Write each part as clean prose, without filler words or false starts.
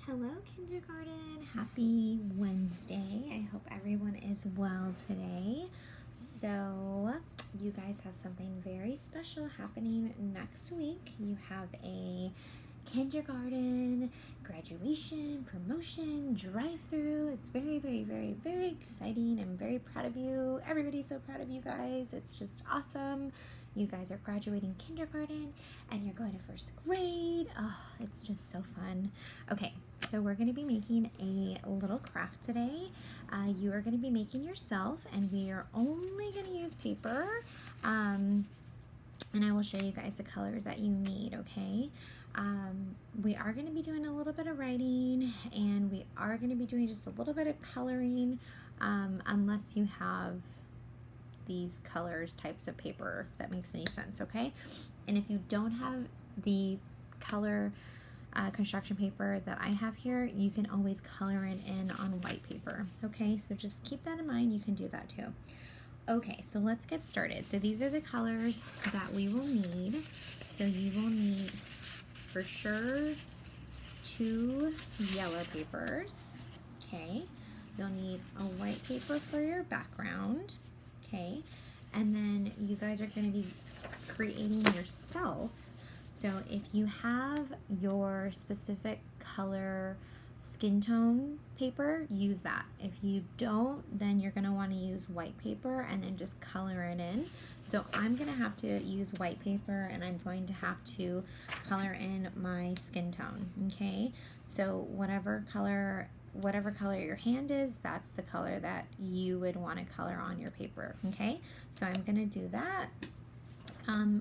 Hello, kindergarten. Happy Wednesday. I hope everyone is well today. So, you guys have something very special happening next week. You have a kindergarten graduation, promotion, drive-through. It's very, very, very, very exciting. I'm very proud of you. Everybody's so proud of you guys. It's just awesome. You guys are graduating kindergarten and you're going to first grade. Oh, it's just so fun. Okay, so we're going to be making a little craft today. You are going to be making yourself, and we are only going to use paper. And I will show you guys the colors that you need, okay? We are going to be doing a little bit of writing, and we are going to be doing just a little bit of coloring, unless you have these colors types of paper, if that makes any sense, okay? And if you don't have the color construction paper that I have here, you can always color it in on white paper, okay? So just keep that in mind. You can do that too. Okay, so let's get started. So these are the colors that we will need. So you will need, for sure, 2 yellow papers, okay? You'll need a white paper for your background, okay? And then you guys are going to be creating yourself. So if you have your specific color skin tone paper, use that. If you don't, then you're going to want to use white paper and then just color it in. So I'm going to have to use white paper, and I'm going to have to color in my skin tone, okay? So whatever color your hand is, that's the color that you would want to color on your paper, okay? So I'm going to do that.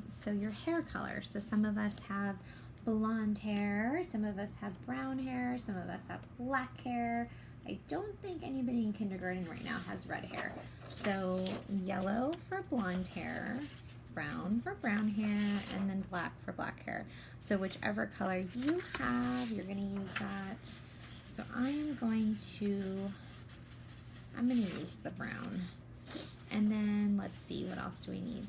So your hair color. So some of us have blonde hair, some of us have brown hair, some of us have black hair. I don't think anybody in kindergarten right now has red hair. So yellow for blonde hair, brown for brown hair, and then black for black hair. So whichever color you have, you're going to use that. So I'm going to use the brown. And then let's see, what else do we need?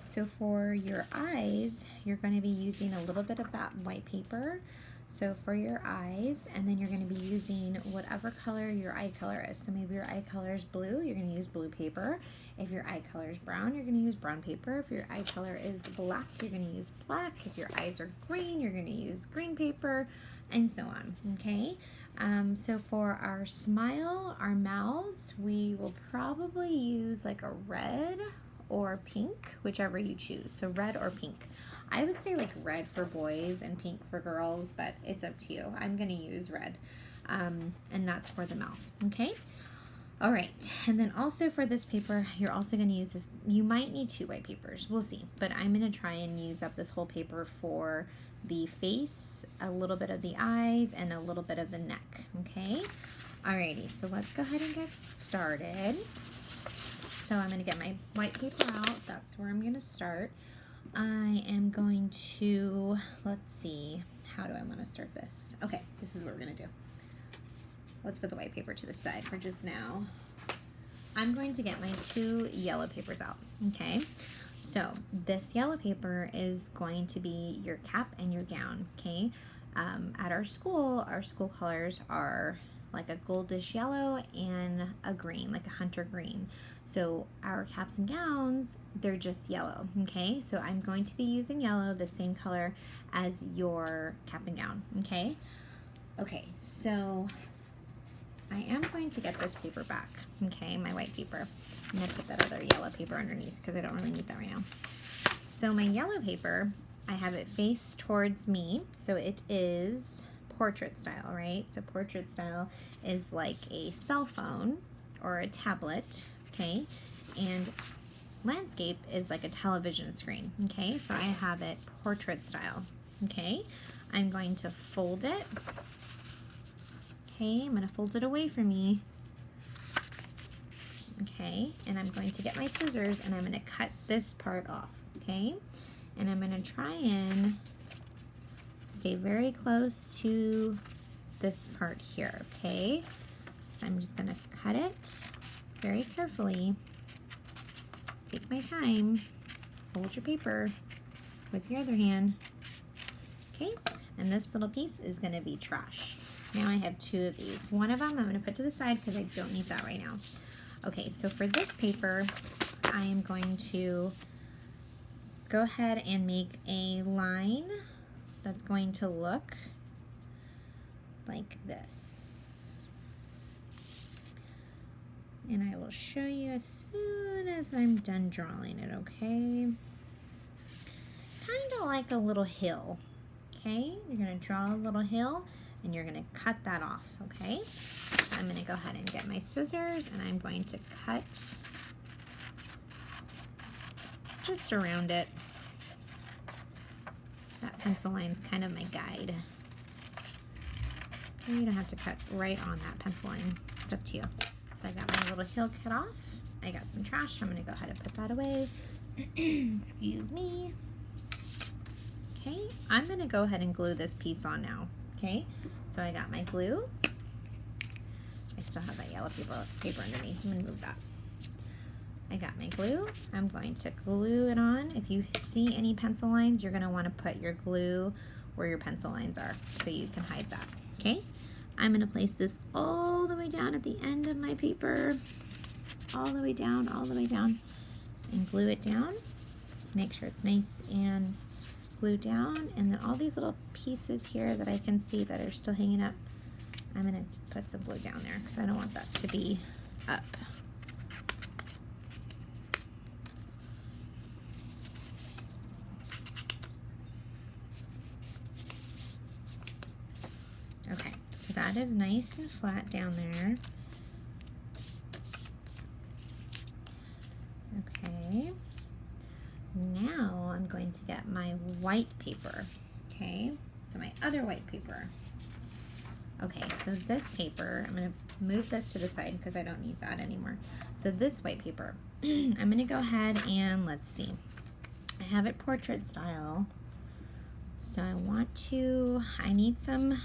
So for your eyes, you're going to be using a little bit of that white paper. So for your eyes, and then you're going to be using whatever color your eye color is. So maybe your eye color is blue, you're going to use blue paper. If your eye color is brown, you're going to use brown paper. If your eye color is black, you're going to use black. If your eyes are green, you're going to use green paper, and so on, okay? So for our smile, our mouths, we will probably use like a red or pink, whichever you choose. So red or pink. I would say like red for boys and pink for girls, but it's up to you. I'm going to use red, and that's for the mouth, okay? All right, and then also for this paper, you're also going to use this. You might need 2 white papers. We'll see, but I'm going to try and use up this whole paper for the face, a little bit of the eyes, and a little bit of the neck, okay? Alrighty, so let's go ahead and get started. So I'm going to get my white paper out. That's where I'm going to start. I am going to, let's see, how do I want to start this? Okay, this is what we're going to do. Let's put the white paper to the side for just now. I'm going to get my 2 yellow papers out, okay? So this yellow paper is going to be your cap and your gown, okay? At our school colors are like a goldish yellow and a green, like a hunter green. So our caps and gowns, they're just yellow, okay? So I'm going to be using yellow, the same color as your cap and gown, okay? Okay, so I am going to get this paper back, okay, my white paper. I'm going to put that other yellow paper underneath because I don't really need that right now. So my yellow paper, I have it faced towards me, so it is portrait style, right? So portrait style is like a cell phone or a tablet, okay? And landscape is like a television screen, okay? So I have it portrait style, okay? I'm going to fold it. Okay, I'm going to fold it away from me. Okay, and I'm going to get my scissors and I'm going to cut this part off, okay? And I'm going to try and stay very close to this part here, okay? So I'm just going to cut it very carefully. Take my time. Hold your paper with your other hand. Okay, And this little piece is gonna be trash. Now I have 2 of these. One of them I'm gonna put to the side because I don't need that right now. Okay, so for this paper, I am going to go ahead and make a line that's going to look like this. And I will show you as soon as I'm done drawing it, okay? Kind of like a little hill, okay? You're gonna draw a little hill and you're gonna cut that off, okay? So I'm gonna go ahead and get my scissors and I'm going to cut just around it. That pencil line's kind of my guide. Okay, you don't have to cut right on that pencil line. It's up to you. So I got my little hill cut off. I got some trash. I'm gonna go ahead and put that away. Excuse me. Okay, I'm gonna go ahead and glue this piece on now. Okay, so I got my glue. I still have that yellow paper underneath. I'm gonna move that. I got my glue. I'm going to glue it on. If you see any pencil lines, you're gonna wanna put your glue where your pencil lines are so you can hide that, okay? I'm gonna place this all the way down at the end of my paper, all the way down, and glue it down. Make sure it's nice and glued down, and then all these little pieces here that I can see that are still hanging up, I'm gonna put some glue down there because I don't want that to be up. Okay, so that is nice and flat down there. Okay, now I'm going to get my white paper, okay? So my other white paper. Okay, so this paper, I'm gonna move this to the side because I don't need that anymore. So this white paper, I'm gonna go ahead and let's see. I have it portrait style. So I need some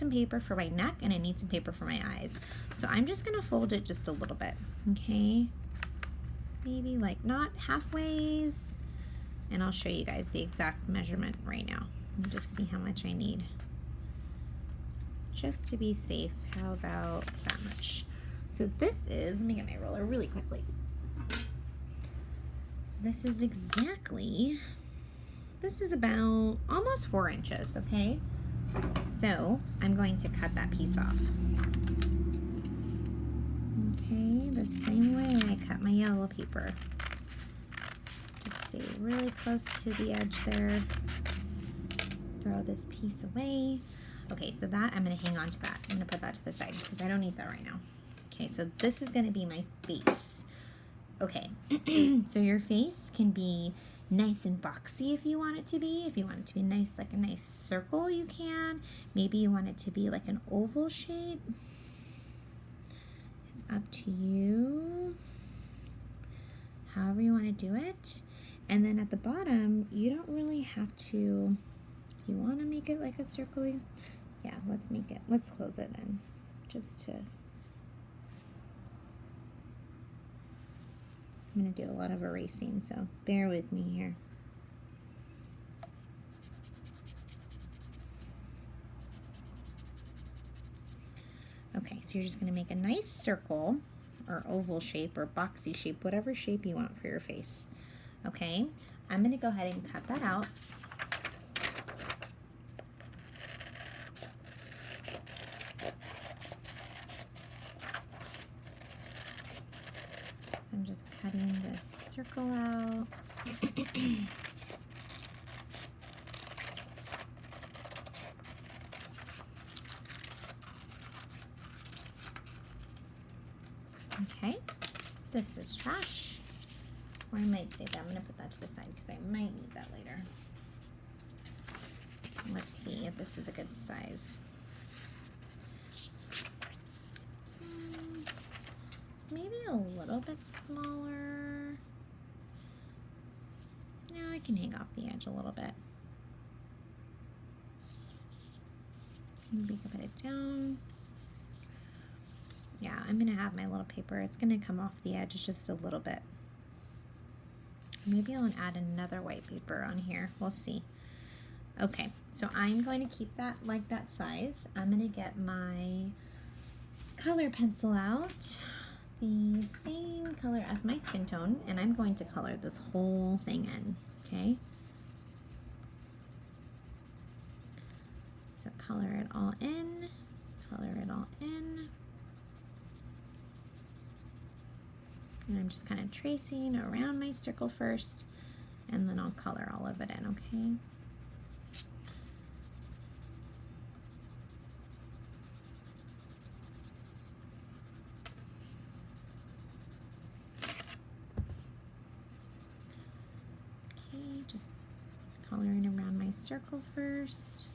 paper for my neck and I need some paper for my eyes. So I'm just gonna fold it just a little bit, okay? Maybe like not halfways, and I'll show you guys the exact measurement right now and just see how much I need. Just to be safe, how about that much? So this is, let me get my roller really quickly. This is about almost 4 inches, okay? So I'm going to cut that piece off. Okay, the same way I cut my yellow paper. Just stay really close to the edge there. Throw this piece away. Okay, so that, I'm gonna hang on to that. I'm gonna put that to the side because I don't need that right now. Okay, so this is gonna be my face. Okay, so your face can be nice and boxy if you want it to be. If you want it to be nice, like a nice circle, you can. Maybe you want it to be like an oval shape. It's up to you. However you want to do it. And then at the bottom, you don't really have to, if you want to make it like a circle, yeah, let's close it in just to, I'm going to do a lot of erasing, so bear with me here. Okay, so you're just going to make a nice circle or oval shape or boxy shape, whatever shape you want for your face. Okay, I'm going to go ahead and cut that out. So I'm just cutting this circle out. Okay, this is trash. Or I might save that. I'm going to put that to the side because I might need that later. Let's see if this is a good size. Maybe a little bit smaller. No, I can hang off the edge a little bit. Maybe put it down. Yeah, I'm going to have my little paper. It's going to come off the edge just a little bit. Maybe I'll add another white paper on here. We'll see. Okay, so I'm going to keep that like that size. I'm going to get my color pencil out, the same color as my skin tone, and I'm going to color this whole thing in, okay? So color it all in, color it all in. And I'm just kind of tracing around my circle first, and then I'll color all of it in, okay? Okay, just coloring around my circle first.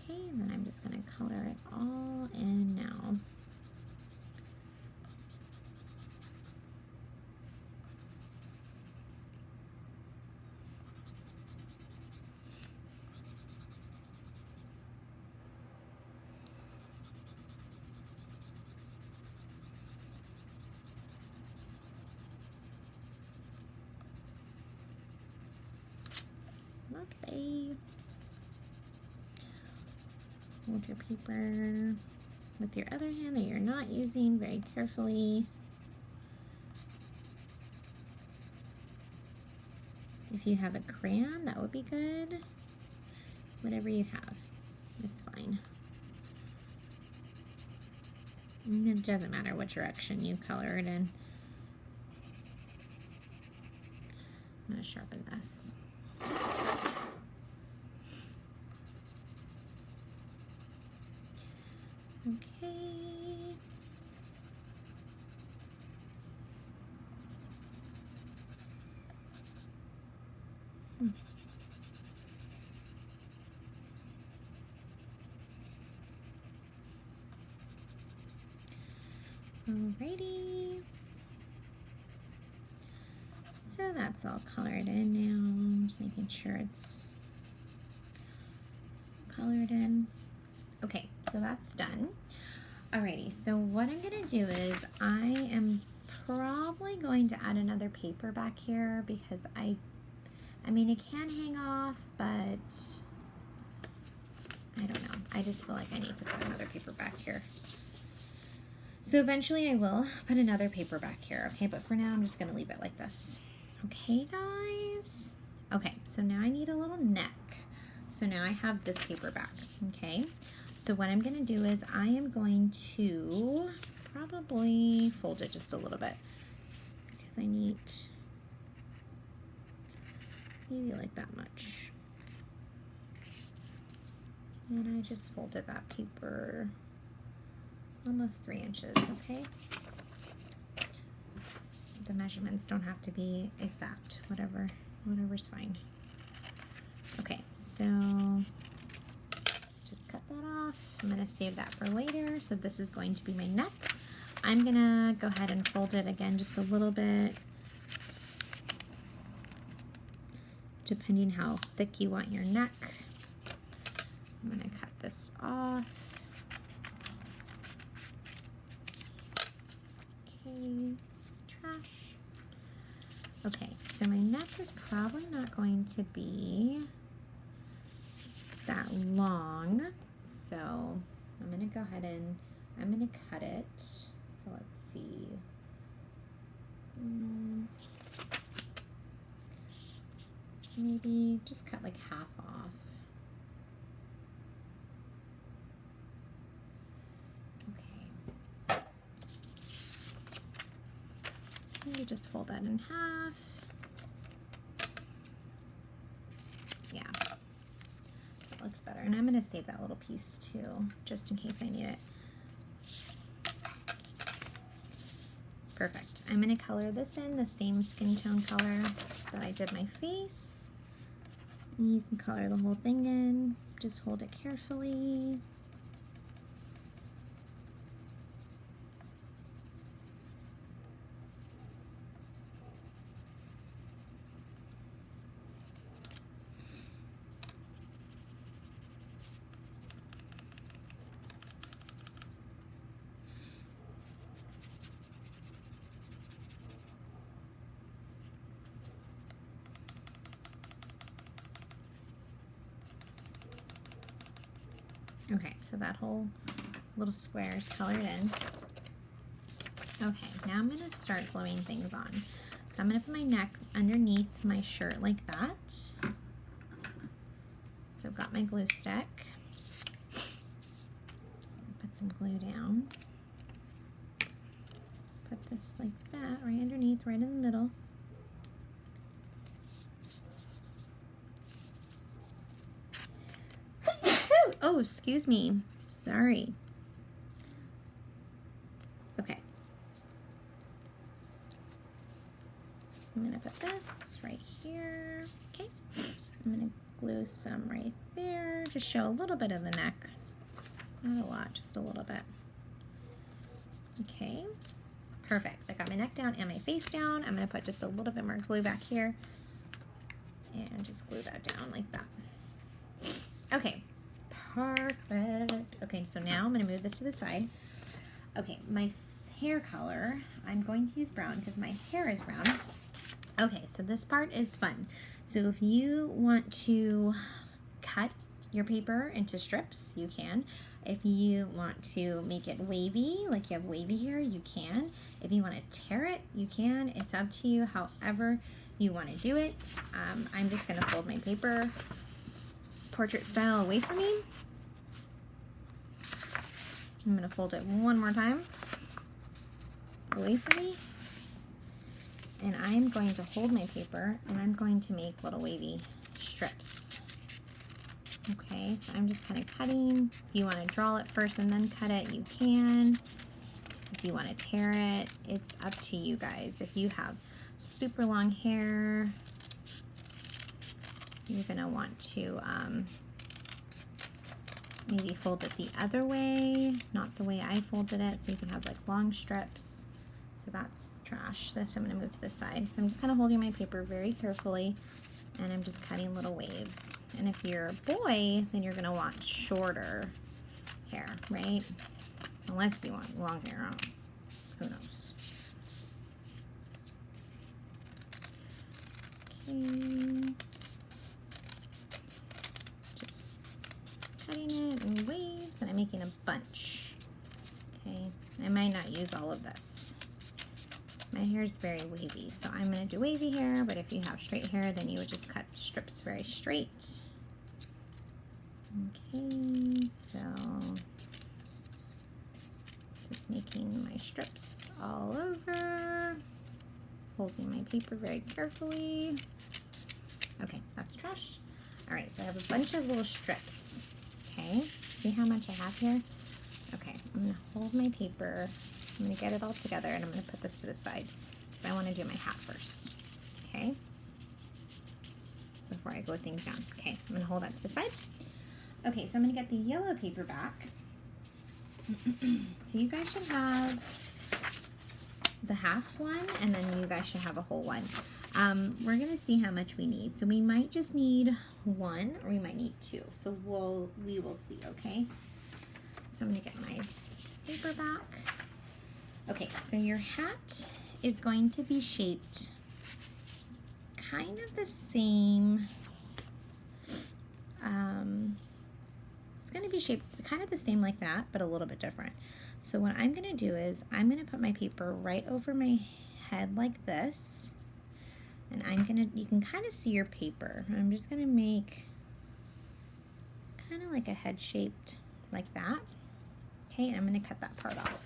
Okay, and then I'm just going to color it all in now. Oopsie. Hold your paper with your other hand that you're not using very carefully. If you have a crayon, that would be good. Whatever you have is fine. And it doesn't matter what direction you color it in. I'm going to sharpen this. Okay. Alrighty. So that's all colored in now. Just making sure it's colored in. Okay, so that's done. Alrighty, so what I'm gonna do is I am probably going to add another paper back here because I mean it can hang off, but I don't know. I just feel like I need to put another paper back here. So eventually I will put another paper back here, okay? But for now I'm just gonna leave it like this. Okay, guys? Okay, so now I need a little neck. So now I have this paper back, okay? So what I'm gonna do is I am going to probably fold it just a little bit because I need maybe like that much. And I just folded that paper almost 3 inches, okay? The measurements don't have to be exact, whatever's fine. Okay, so just cut that off. I'm gonna save that for later. So this is going to be my neck. I'm gonna go ahead and fold it again just a little bit, depending how thick you want your neck. I'm gonna cut this off. Okay, trash. Okay, so my neck is probably not going to be that long, so I'm gonna go ahead and I'm gonna cut it. So let's see. Maybe just cut like half off. Okay. Maybe just fold that in half. Yeah, that looks better. And I'm gonna save that little piece too, just in case I need it. Perfect. I'm gonna color this in the same skin tone color that I did my face. And you can color the whole thing in. Just hold it carefully. So that whole little square is colored in. Okay, now I'm gonna start gluing things on. So I'm gonna put my neck underneath my shirt like that. So I've got my glue stick. Put some glue down. Put this like that, right underneath, right in the middle. Oh, excuse me. Sorry. Okay. I'm gonna put this right here. Okay. I'm gonna glue some right there. Just show a little bit of the neck. Not a lot, just a little bit. Okay. Perfect. I got my neck down and my face down. I'm gonna put just a little bit more glue back here and just glue that down like that. Okay. Perfect. Okay, so now I'm going to move this to the side. Okay, my hair color, I'm going to use brown because my hair is brown. Okay, so this part is fun. So if you want to cut your paper into strips, you can. If you want to make it wavy, like you have wavy hair, you can. If you want to tear it, you can. It's up to you, however you want to do it. I'm just going to fold my paper portrait style away from me. I'm going to fold it one more time away from me. And I'm going to hold my paper and I'm going to make little wavy strips. Okay, so I'm just kind of cutting. If you want to draw it first and then cut it, you can. If you want to tear it, it's up to you guys. If you have super long hair, you're going to want to maybe fold it the other way, not the way I folded it, so you can have like long strips. So that's trash. This I'm going to move to the side. So I'm just kind of holding my paper very carefully, and I'm just cutting little waves. And if you're a boy, then you're going to want shorter hair, right? Unless you want long hair, who knows? Okay. Just cutting it in waves, and I'm making a bunch. Okay, I might not use all of this. My hair is very wavy, so I'm going to do wavy hair, but if you have straight hair, then you would just cut strips very straight. Okay, so just making my strips all over, holding my paper very carefully. Okay, that's trash. All right, so I have a bunch of little strips. Okay, see how much I have here? Okay, I'm gonna hold my paper. I'm gonna get it all together and I'm gonna put this to the side because I wanna do my hat first, okay? Before I glue things down. Okay, I'm gonna hold that to the side. Okay, so I'm gonna get the yellow paper back. So you guys should have the half one and then you guys should have a whole one. We're gonna see how much we need. So we might just need one or we might need two. So we will see, okay? So I'm gonna get my paper back. Okay, so your hat is going to be shaped kind of the same. It's gonna be shaped kind of the same like that, but a little bit different. So what I'm gonna do is I'm gonna put my paper right over my head like this. And you can kind of see your paper. I'm just gonna make kind of like a head shaped like that. Okay, I'm gonna cut that part off.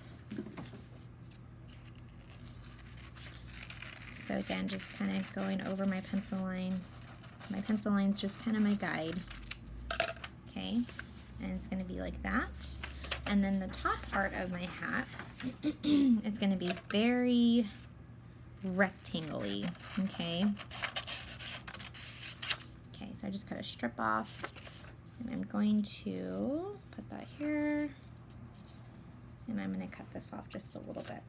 So again, just kind of going over my pencil line. My pencil line's just kind of my guide. Okay, and it's gonna be like that. And then the top part of my hat is gonna be very rectangle-y, okay? Okay, so I just cut a strip off, and I'm going to put that here, and I'm gonna cut this off just a little bit.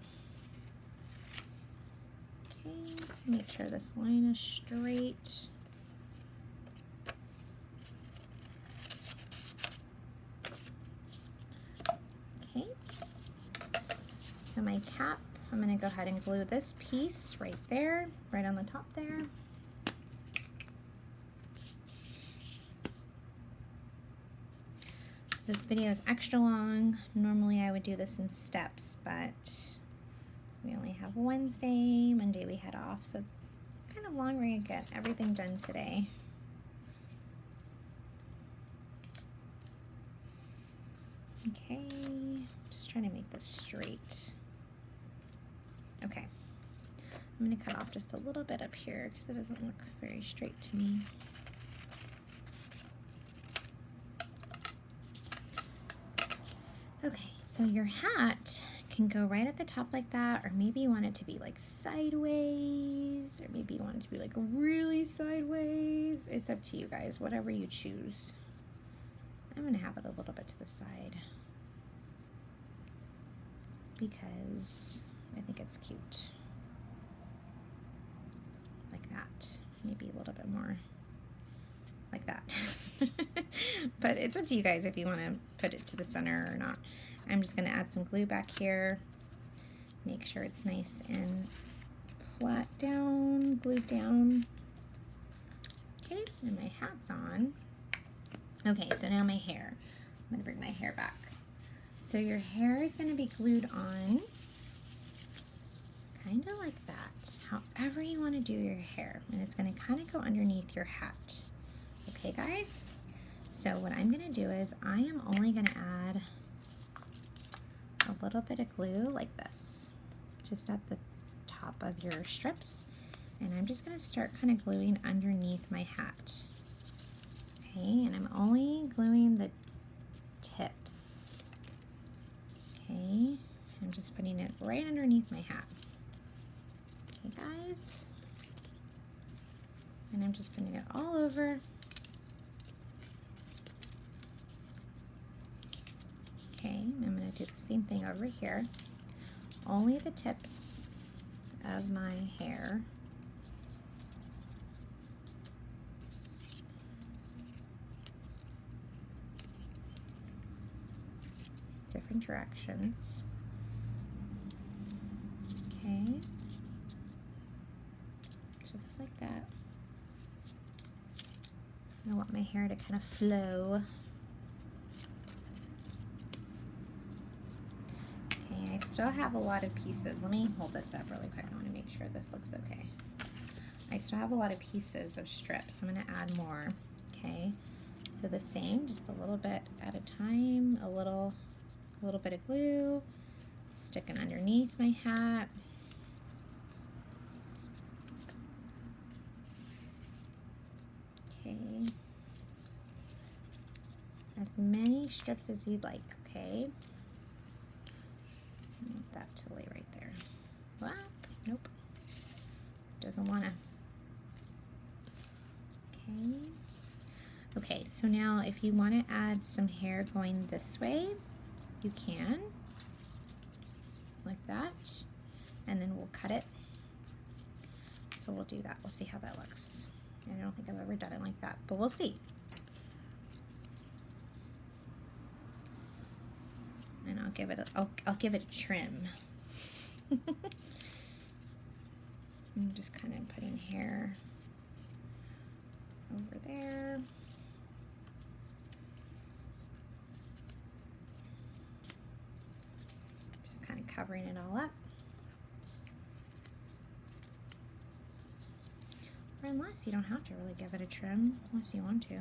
Okay, make sure this line is straight. Okay, so my cap, I'm gonna go ahead and glue this piece right there, right on the top there. So This video is extra long. Normally I would do this in steps, but we only have Wednesday. Monday we head off, so it's kind of long. We're gonna get everything done today. Okay, just trying to make this straight. Okay, I'm gonna cut off just a little bit up here because it doesn't look very straight to me. Okay, so your hat can go right at the top like that, or maybe you want it to be like sideways, or maybe you want it to be like really sideways. It's up to you guys, whatever you choose. I'm gonna have it a little bit to the side because I think it's cute. Like that. Maybe a little bit more like that. But it's up to you guys if you want to put it to the center or not. I'm just going to add some glue back here. Make sure it's nice and flat down, glued down. Okay, and my hat's on. Okay, so now my hair. I'm going to bring my hair back. So your hair is going to be glued on kind of like that, however you want to do your hair. And it's going to kind of go underneath your hat. Okay, guys? So what I'm going to do is I am only going to add a little bit of glue like this, just at the top of your strips. And I'm just going to start kind of gluing underneath my hat. Okay, and I'm only gluing the tips. Okay, I'm just putting it right underneath my hat. Okay, guys. And I'm just putting it all over. Okay, I'm going to do the same thing over here. Only the tips of my hair. Different directions. Okay. Just like that. I want my hair to kind of flow. Okay, I still have a lot of pieces. Let me hold this up really quick. I want to make sure this looks okay. I still have a lot of pieces of strips. I'm going to add more. Okay, so the same, just a little bit at a time. A little bit of glue, sticking underneath my hat. Okay, as many strips as you'd like. Okay, I want that to lay right there. Well, nope, doesn't want to. Okay. Okay, so now if you want to add some hair going this way, you can, like that, and then we'll cut it. So we'll do that. We'll see how that looks. I don't think I've ever done it like that, but we'll see. And I'll give it a trim. I'm just kind of putting hair over there. Covering it all up. Or unless you don't have to really give it a trim, unless you want to.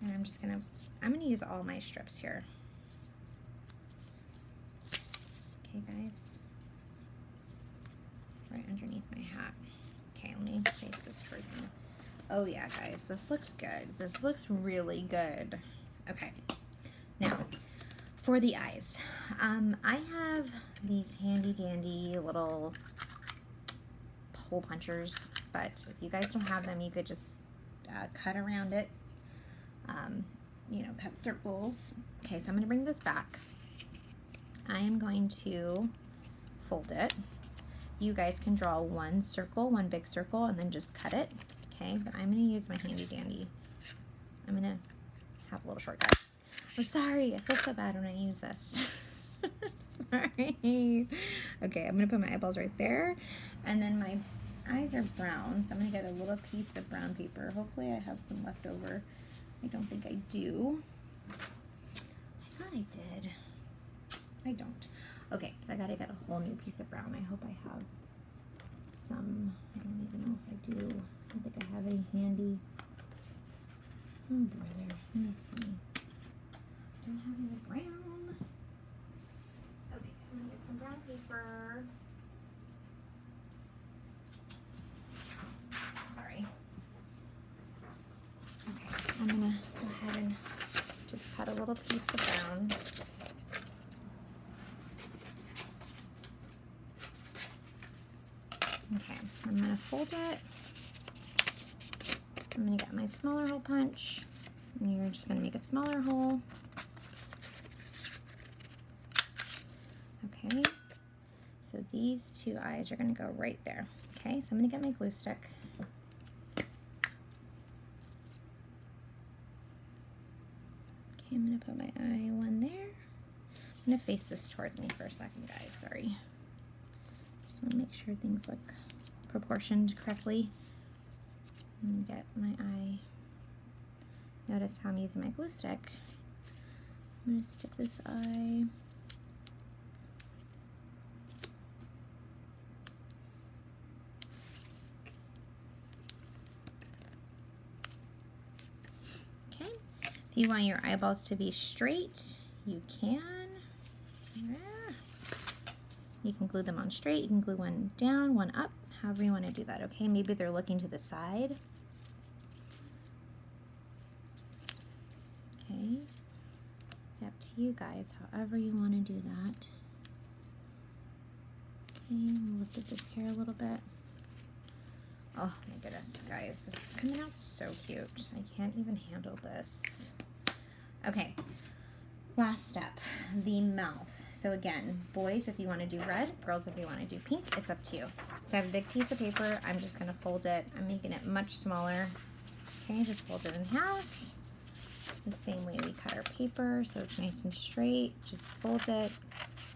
And I'm gonna use all my strips here. Okay, guys. Right underneath my hat. Okay, let me face this towards me. Oh yeah, guys, this looks good. This looks really good. Okay, now, for the eyes, I have these handy dandy little hole punchers, but if you guys don't have them, you could just cut around it, you know, cut circles. Okay, so I'm going to bring this back. I am going to fold it. You guys can draw one circle, one big circle, and then just cut it. Okay, but I'm going to use my handy dandy. I'm going to have a little shortcut. I'm sorry, I feel so bad when I use this. Sorry. Okay, I'm gonna put my eyeballs right there. And then my eyes are brown, so I'm gonna get a little piece of brown paper. Hopefully I have some left over. I don't think I do. thought I did. I don't. Okay, so I gotta get a whole new piece of brown. I hope I have some. I don't even know if I do. I don't think I have any handy. Oh, brother. Let me see. I don't have any brown. Okay, I'm gonna get some brown paper. Sorry. Okay, I'm gonna go ahead and just cut a little piece of brown. Okay, I'm gonna fold it. I'm gonna get my smaller hole punch, and you're just gonna make a smaller hole. Okay, so these two eyes are gonna go right there. Okay, so I'm gonna get my glue stick. Okay, I'm gonna put my eye one there. I'm gonna face this towards me for a second, guys, sorry. Just wanna make sure things look proportioned correctly. And get my eye. Notice how I'm using my glue stick. I'm gonna stick this eye. Okay. If you want your eyeballs to be straight, you can. You can glue them on straight. You can glue one down, one up. However you want to do that, okay? Maybe they're looking to the side. Okay, it's up to you guys, however you want to do that. Okay, we'll lift up this hair a little bit. Oh my goodness, guys, this is coming out so cute. I can't even handle this. Okay, last step, the mouth. So again, boys, if you want to do red, girls, if you want to do pink, it's up to you. So I have a big piece of paper. I'm just going to fold it. I'm making it much smaller. Okay, just fold it in half. The same way we cut our paper, so it's nice and straight. Just fold it,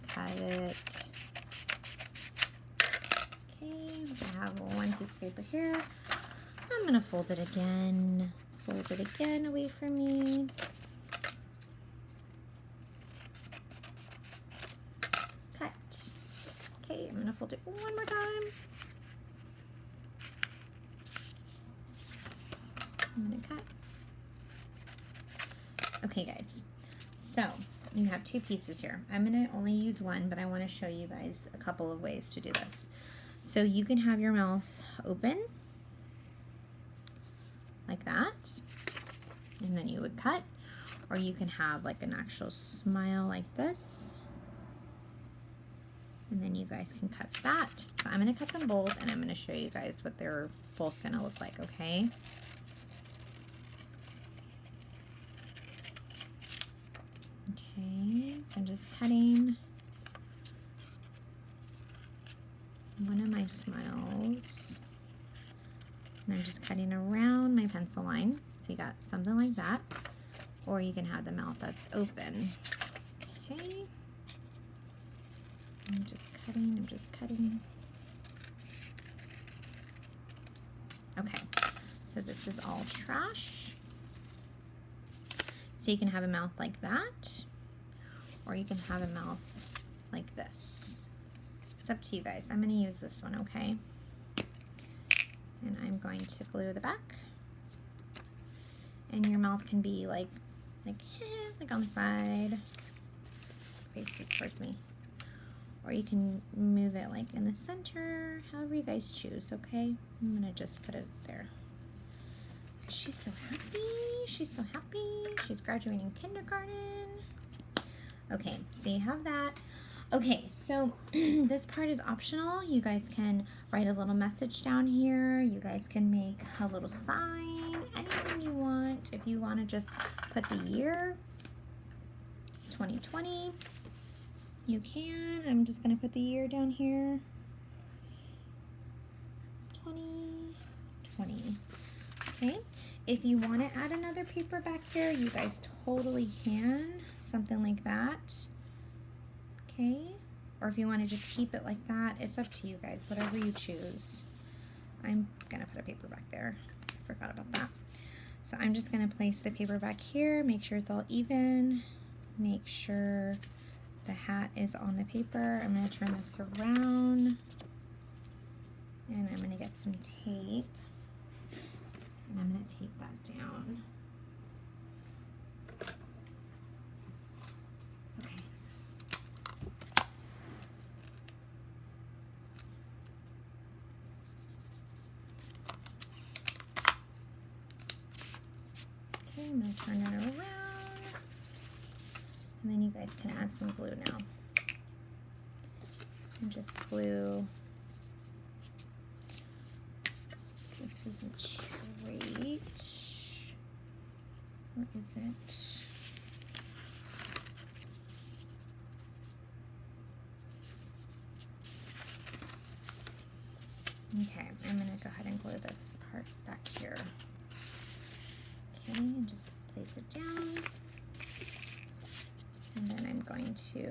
cut it. Okay, I have one piece of paper here. I'm going to fold it again away from me. Okay, I'm gonna fold it one more time. I'm gonna cut. Okay, guys, so you have two pieces here. I'm gonna only use one, but I wanna show you guys a couple of ways to do this. So you can have your mouth open like that, and then you would cut, or you can have like an actual smile like this. And then you guys can cut that. So I'm going to cut them both, and I'm going to show you guys what they're both going to look like, okay? Okay, so I'm just cutting one of my smiles. And I'm just cutting around my pencil line. So you got something like that. Or you can have the mouth that's open. Okay. I'm just cutting. Okay, so this is all trash. So you can have a mouth like that, or you can have a mouth like this. It's up to you guys. I'm gonna use this one, okay? And I'm going to glue the back. And your mouth can be like on the side. Face this towards me. Or you can move it like in the center, however you guys choose, okay? I'm gonna just put it there. She's so happy, she's so happy. She's graduating kindergarten. Okay, so you have that. Okay, so this part is optional. You guys can write a little message down here. You guys can make a little sign, anything you want. If you wanna just put the year, 2020, you can. I'm just gonna put the year down here. 2020. Okay. If you want to add another paper back here, you guys totally can. Something like that. Okay. Or if you want to just keep it like that, it's up to you guys. Whatever you choose. I'm gonna put a paper back there. Forgot about that. So I'm just gonna place the paper back here. Make sure it's all even. make sure the hat is on the paper. I'm going to turn this around, and I'm going to get some tape, and I'm going to tape that down. Okay. Okay, I'm going to turn it around. And then you guys can add some glue now. And just glue. This isn't straight. Or is it? Okay, I'm gonna go ahead and glue this part back here. Okay, and just place it down. And then I'm going to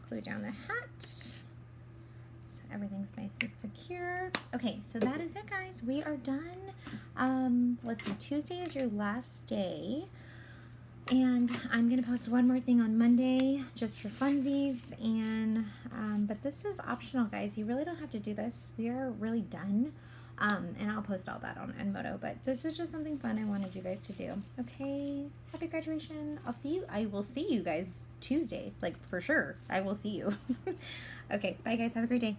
glue down the hat so everything's nice and secure. Okay, so that is it, guys. We are done. Let's see, Tuesday is your last day. And I'm going to post one more thing on Monday just for funsies. And but this is optional, guys. You really don't have to do this. We are really done. And I'll post all that on Edmodo, but this is just something fun I wanted you guys to do. Okay, happy graduation. I will see you guys Tuesday, like for sure. I will see you. Okay, bye guys, have a great day.